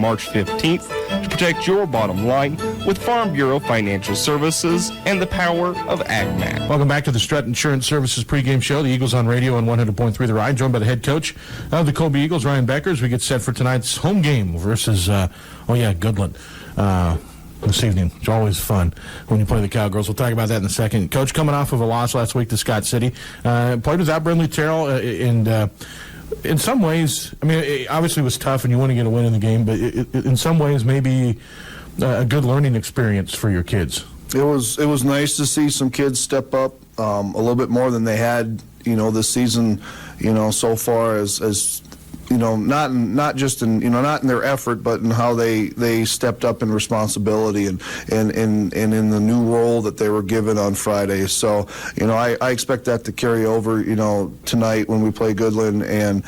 March 15th to protect your bottom line with Farm Bureau Financial Services and the power of AgMac. Welcome back to the Strut Insurance Services pregame show. The Eagles on radio on 100.3 The Ride, joined by the head coach of the Colby Eagles, Ryan Becker, as we get set for tonight's home game versus, Goodland. This evening. It's always fun when you play the Cowgirls. We'll talk about that in a second. Coach, coming off of a loss last week to Scott City, played without Brindley Terrell, and in some ways, I mean, it obviously was tough and you want to get a win in the game, but in some ways maybe a good learning experience for your kids. It was nice to see some kids step up a little bit more than they had, this season, so far as not just in not in their effort, but in how they stepped up in responsibility and in the new role that they were given on Friday. So I expect that to carry over tonight when we play Goodland, and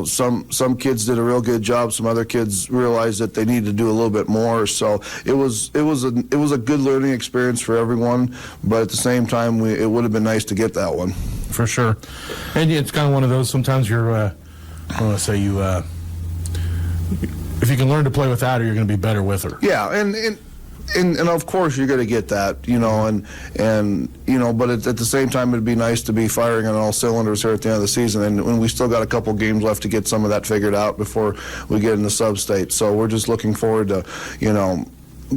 some kids did a real good job. Some other kids realized that they needed to do a little bit more. So it was a good learning experience for everyone. But at the same time, it would have been nice to get that one. For sure, and it's kind of one of those. Sometimes you're. I want to say if you can learn to play without her, you're going to be better with her. Yeah, and of course you're going to get that, but at the same time it'd be nice to be firing on all cylinders here at the end of the season, and when we still got a couple games left to get some of that figured out before we get into sub-state. So we're just looking forward to,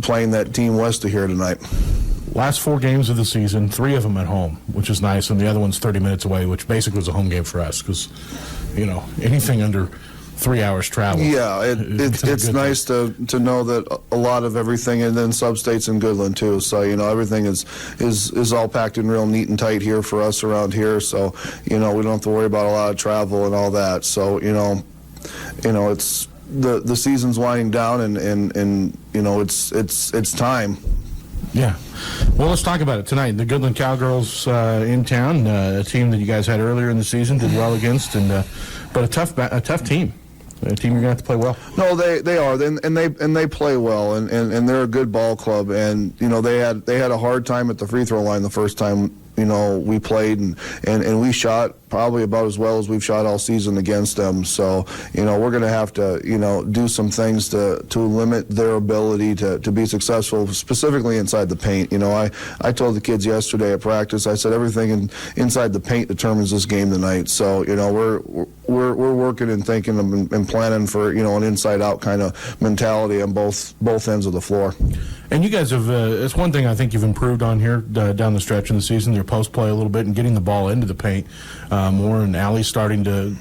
playing that Team West here tonight. Last 4 games of the season, 3 of them at home, which is nice, and the other one's 30 minutes away, which basically was a home game for us because, anything under 3 hours travel. Yeah, it's nice to know that a lot of everything, and then sub-states in Goodland too. So everything is all packed in real neat and tight here for us around here. So we don't have to worry about a lot of travel and all that. So it's the season's winding down, and it's time. Yeah. Well, let's talk about it tonight. The Goodland Cowgirls in town, a team that you guys had earlier in the season, did well against, but a tough team. A team you're going to have to play well. No, they are, and they play well, and they're a good ball club, and they had a hard time at the free throw line the first time we played, and we shot probably about as well as we've shot all season against them. So we're going to have to do some things to limit their ability to be successful, specifically inside the paint. I told the kids yesterday at practice, I said everything inside the paint determines this game tonight. So we're working and thinking and planning for an inside out kind of mentality on both ends of the floor. And you guys have, it's one thing I think you've improved on here down the stretch in the season, your post play a little bit and getting the ball into the paint more, and Allie's starting to